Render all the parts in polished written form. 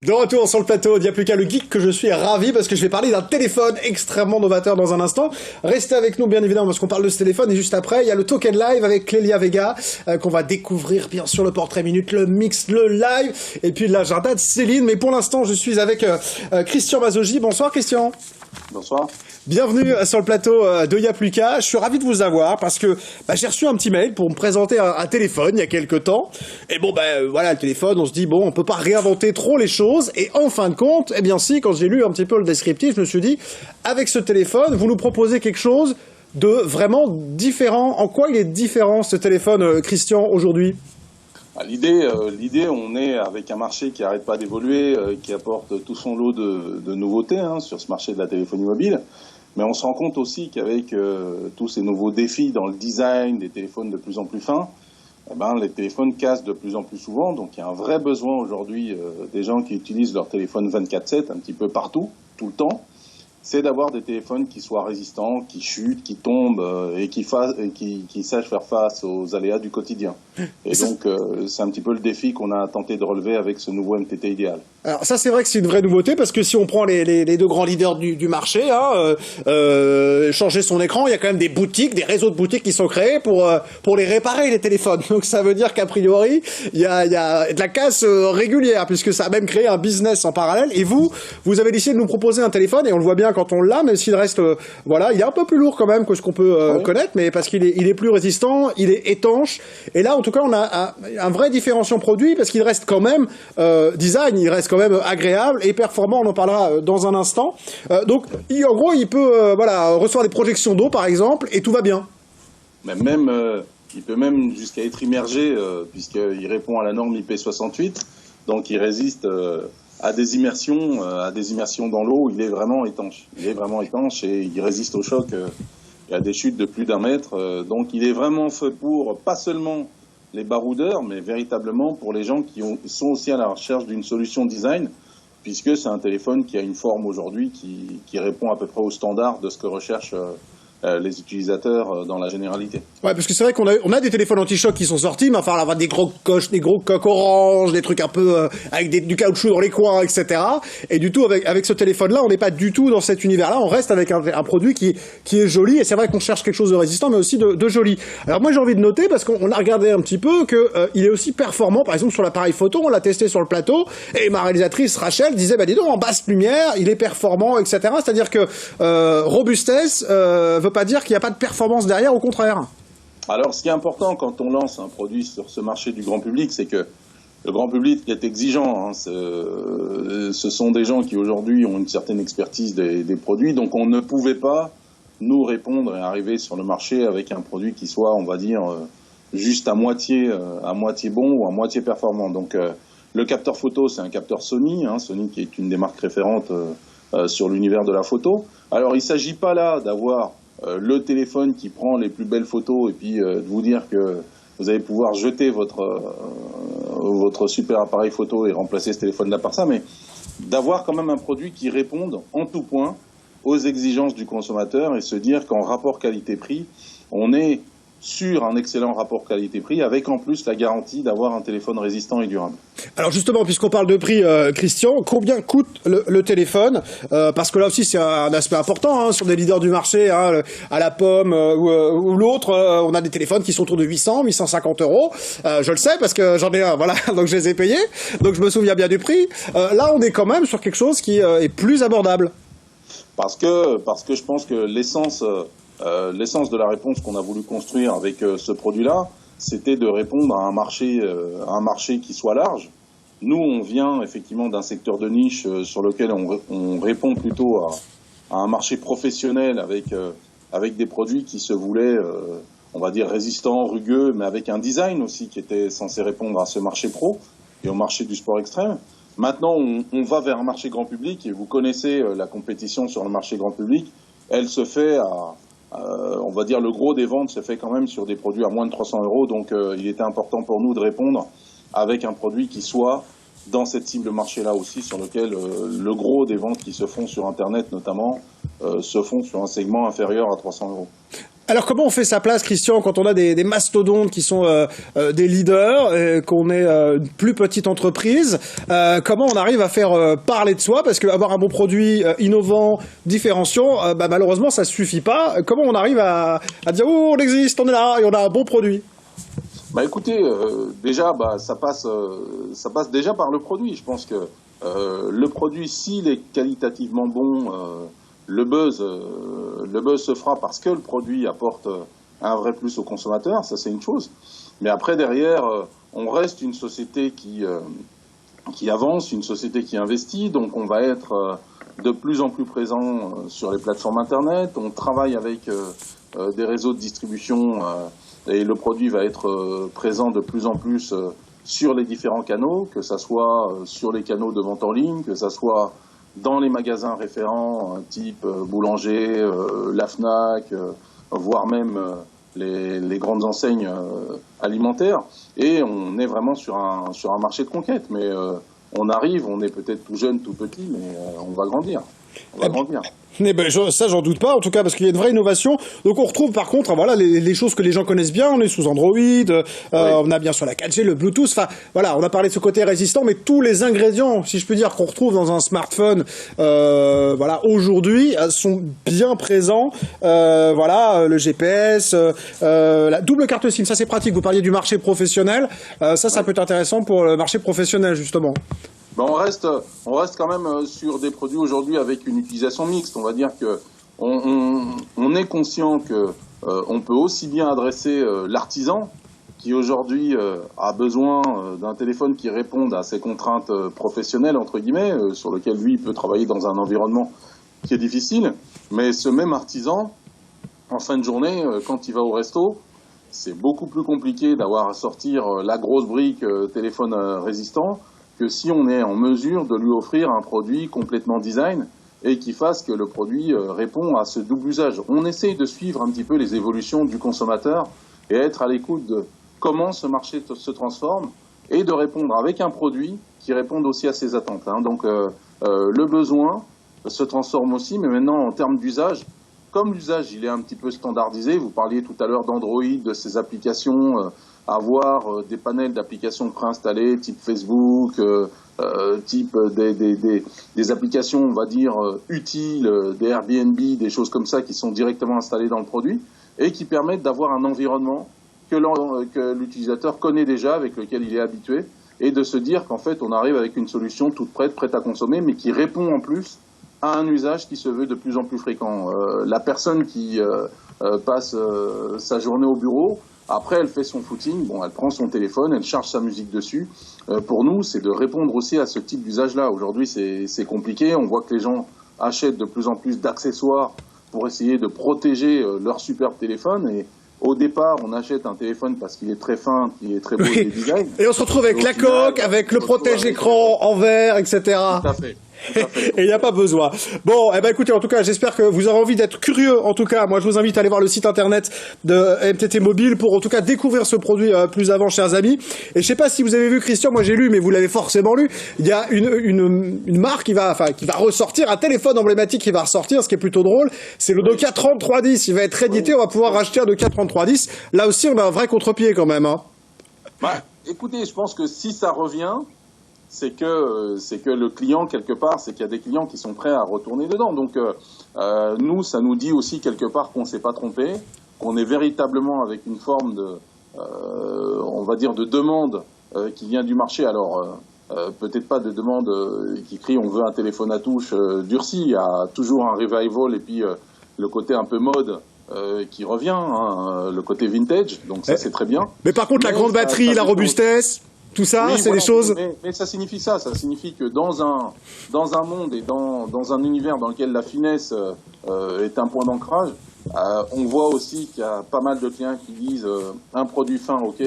De retour sur le plateau, il n'y a plus qu'à le geek que je suis ravi parce que je vais parler d'un téléphone extrêmement novateur dans un instant. Restez avec nous bien évidemment parce qu'on parle de ce téléphone et juste après il y a le Token Live avec Clélia Vega qu'on va découvrir, bien sûr le portrait minute, le mix, le live et puis l'agenda de Céline. Mais pour l'instant je suis avec Christian Mazogi. Bonsoir Christian. Bonsoir. Bienvenue sur le plateau de Y'a plus qu'à. Je suis ravi de vous avoir parce que j'ai reçu un petit mail pour me présenter un téléphone il y a quelques temps. Et bon, voilà, le téléphone, on se dit, bon, on peut pas réinventer trop les choses. Et en fin de compte, eh bien si, quand j'ai lu un petit peu le descriptif, je me suis dit, avec ce téléphone, vous nous proposez quelque chose de vraiment différent. En quoi il est différent, ce téléphone, Christian, aujourd'hui ? L'idée, on est avec un marché qui n'arrête pas d'évoluer, qui apporte tout son lot de nouveautés sur ce marché de la téléphonie mobile. Mais on se rend compte aussi qu'avec tous ces nouveaux défis dans le design, des téléphones de plus en plus fins, les téléphones cassent de plus en plus souvent. Donc il y a un vrai besoin aujourd'hui des gens qui utilisent leur téléphone 24/7 un petit peu partout, tout le temps. C'est d'avoir des téléphones qui soient résistants, qui chutent, qui tombent et qui sachent faire face aux aléas du quotidien. Et donc, c'est un petit peu le défi qu'on a tenté de relever avec ce nouveau MTT Idéal. Alors ça, c'est vrai que c'est une vraie nouveauté parce que si on prend les deux grands leaders du marché, changer son écran, il y a quand même des boutiques, des réseaux de boutiques qui sont créés pour les réparer, les téléphones. Donc ça veut dire qu'a priori, il y a de la casse régulière puisque ça a même créé un business en parallèle. Et vous avez décidé de nous proposer un téléphone et on le voit bien quand on l'a, même s'il reste, il est un peu plus lourd quand même que ce qu'on peut connaître, mais parce qu'il est plus résistant, il est étanche. Et là, en tout cas, on a un vrai différenciant produit parce qu'il reste quand même design, il reste quand même agréable et performant. On en parlera dans un instant. Donc, en gros, il peut recevoir des projections d'eau, par exemple, et tout va bien. Mais il peut même jusqu'à être immergé puisqu'il répond à la norme IP68, donc il résiste. À des immersions dans l'eau, il est vraiment étanche. Il est vraiment étanche et il résiste au choc. Il y a des chutes de plus d'1 mètre. Donc il est vraiment fait pour, pas seulement les baroudeurs, mais véritablement pour les gens qui sont aussi à la recherche d'une solution design, puisque c'est un téléphone qui a une forme aujourd'hui qui répond à peu près aux standards de ce que recherchent les utilisateurs dans la généralité. Ouais, parce que c'est vrai qu'on a des téléphones anti-choc qui sont sortis, mais enfin, on va des gros coques oranges, des trucs un peu avec du caoutchouc dans les coins, etc. Et du tout, avec ce téléphone-là, on n'est pas du tout dans cet univers-là. On reste avec un produit qui est joli. Et c'est vrai qu'on cherche quelque chose de résistant, mais aussi de joli. Alors moi, j'ai envie de noter parce qu'on a regardé un petit peu que il est aussi performant. Par exemple, sur l'appareil photo, on l'a testé sur le plateau, et ma réalisatrice Rachel disait, dis donc, en basse lumière, il est performant, etc. C'est-à-dire que robustesse veut pas dire qu'il n'y a pas de performance derrière, au contraire. Alors, ce qui est important quand on lance un produit sur ce marché du grand public, c'est que le grand public est exigeant. Ce sont des gens qui aujourd'hui ont une certaine expertise des produits, donc on ne pouvait pas nous répondre et arriver sur le marché avec un produit qui soit, on va dire, juste à moitié bon ou à moitié performant. Donc, le capteur photo, c'est un capteur Sony, Sony qui est une des marques référentes sur l'univers de la photo. Alors, il ne s'agit pas là d'avoir le téléphone qui prend les plus belles photos et puis de vous dire que vous allez pouvoir jeter votre super appareil photo et remplacer ce téléphone-là par ça, mais d'avoir quand même un produit qui réponde en tout point aux exigences du consommateur et se dire qu'en rapport qualité-prix, on est sur un excellent rapport qualité-prix, avec en plus la garantie d'avoir un téléphone résistant et durable. Alors justement, puisqu'on parle de prix, Christian, combien coûte le téléphone parce que là aussi, c'est un aspect important sur des leaders du marché, à la Pomme ou l'autre. On a des téléphones qui sont autour de 800, 850 euros. Je le sais parce que j'en ai un, voilà, donc je les ai payés. Donc je me souviens bien du prix. Là, on est quand même sur quelque chose qui est plus abordable. Parce que je pense que l'essence de la réponse qu'on a voulu construire avec ce produit-là, c'était de répondre à un marché qui soit large. Nous, on vient effectivement d'un secteur de niche sur lequel on répond plutôt à un marché professionnel avec des produits qui se voulaient, on va dire, résistants, rugueux, mais avec un design aussi qui était censé répondre à ce marché pro et au marché du sport extrême. Maintenant, on va vers un marché grand public et vous connaissez la compétition sur le marché grand public. Elle se fait on va dire le gros des ventes se fait quand même sur des produits à moins de 300 euros. Donc, il était important pour nous de répondre avec un produit qui soit dans cette cible marché-là aussi, sur lequel le gros des ventes qui se font sur Internet notamment se font sur un segment inférieur à 300 euros. Alors comment on fait sa place, Christian, quand on a des mastodontes qui sont des leaders, qu'on est une plus petite entreprise, comment on arrive à faire parler de soi, parce qu'avoir un bon produit innovant, différenciant, malheureusement ça suffit pas. Comment on arrive à dire oh, on existe, on est là et on a un bon produit? Écoutez, déjà ça passe déjà par le produit. Je pense que le produit, s'il est qualitativement bon, le buzz se fera parce que le produit apporte un vrai plus au consommateur, ça c'est une chose. Mais après derrière, on reste une société qui avance, une société qui investit, donc on va être de plus en plus présent sur les plateformes internet. On travaille avec des réseaux de distribution et le produit va être présent de plus en plus sur les différents canaux, que ça soit sur les canaux de vente en ligne, que ça soit dans les magasins référents, type boulanger, la Fnac, voire même les grandes enseignes alimentaires. Et on est vraiment sur un marché de conquête. Mais on arrive, on est peut-être tout jeune, tout petit, mais on va grandir. On va grandir. Ça, j'en doute pas, en tout cas, parce qu'il y a une vraie innovation. Donc, on retrouve, par contre, voilà, les choses que les gens connaissent bien. On est sous Android, on a bien sûr la 4G, le Bluetooth. Enfin, voilà, on a parlé de ce côté résistant, mais tous les ingrédients, si je peux dire, qu'on retrouve dans un smartphone, voilà, aujourd'hui, sont bien présents. Voilà, le GPS, la double carte SIM, ça c'est pratique. Vous parliez du marché professionnel. Ça peut être intéressant pour le marché professionnel, justement. On reste quand même sur des produits aujourd'hui avec une utilisation mixte. On va dire que on est conscient que on peut aussi bien adresser l'artisan qui aujourd'hui a besoin d'un téléphone qui réponde à ses contraintes professionnelles entre guillemets, sur lequel lui peut travailler dans un environnement qui est difficile. Mais ce même artisan, en fin de journée, quand il va au resto, c'est beaucoup plus compliqué d'avoir à sortir la grosse brique téléphone résistant que si on est en mesure de lui offrir un produit complètement design et qui fasse que le produit répond à ce double usage. On essaye de suivre un petit peu les évolutions du consommateur et être à l'écoute de comment ce marché se transforme et de répondre avec un produit qui réponde aussi à ses attentes. Donc le besoin se transforme aussi, mais maintenant en termes d'usage, comme l'usage il est un petit peu standardisé, vous parliez tout à l'heure d'Android, de ses applications, avoir des panels d'applications préinstallées, type Facebook, type des applications, on va dire, utiles, des Airbnb, des choses comme ça qui sont directement installées dans le produit et qui permettent d'avoir un environnement que l'utilisateur connaît déjà, avec lequel il est habitué, et de se dire qu'en fait, on arrive avec une solution toute prête à consommer, mais qui répond en plus à un usage qui se veut de plus en plus fréquent. La personne qui passe sa journée au bureau, après, elle fait son footing, elle prend son téléphone, elle charge sa musique dessus. Pour nous, c'est de répondre aussi à ce type d'usage-là. Aujourd'hui, c'est compliqué. On voit que les gens achètent de plus en plus d'accessoires pour essayer de protéger leur superbe téléphone. Et au départ, on achète un téléphone parce qu'il est très fin, qu'il est très beau et design. Et on se retrouve avec la coque, avec le protège-écran en verre, etc. Tout à fait. Et il n'y a pas besoin. Bon, écoutez, en tout cas, j'espère que vous aurez envie d'être curieux. En tout cas, moi, je vous invite à aller voir le site internet de MTT Mobile pour, en tout cas, découvrir ce produit plus avant, chers amis. Et je sais pas si vous avez vu, Christian, moi j'ai lu, mais vous l'avez forcément lu. Il y a une marque qui va ressortir, un téléphone emblématique qui va ressortir, ce qui est plutôt drôle. C'est le Nokia 3310. Il va être réédité. On va pouvoir racheter un Nokia 3310. Là aussi, on a un vrai contre-pied quand même. Écoutez, je pense que si ça revient, c'est que le client, quelque part, c'est qu'il y a des clients qui sont prêts à retourner dedans. Donc, nous, ça nous dit aussi, quelque part, qu'on ne s'est pas trompé, qu'on est véritablement avec une forme de, on va dire, de demande qui vient du marché. Alors, peut-être pas de demande qui crie « on veut un téléphone à touche durci ». Il y a toujours un revival et puis le côté un peu mode qui revient, le côté vintage. Donc, ça, c'est très bien. Mais par contre, la grande batterie, la robustesse... Tout ça, oui, c'est des choses... Mais ça signifie ça. Ça signifie que dans un monde et dans un univers dans lequel la finesse est un point d'ancrage, on voit aussi qu'il y a pas mal de clients qui disent un produit fin, ok,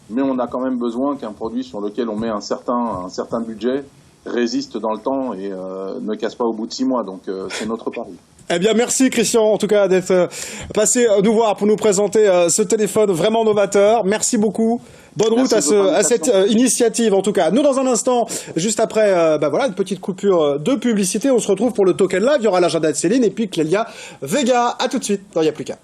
mais on a quand même besoin qu'un produit sur lequel on met un certain budget résiste dans le temps et ne casse pas au bout de 6 mois. Donc c'est notre pari. Eh bien, merci Christian, en tout cas, d'être passé nous voir pour nous présenter ce téléphone vraiment novateur. Merci beaucoup. Bonne route à cette initiative, en tout cas. Nous, dans un instant, juste après, une petite coupure de publicité, on se retrouve pour le Token Live. Il y aura l'agenda de Céline et puis Clélia Vega. À tout de suite. Non, il n'y a plus qu'à.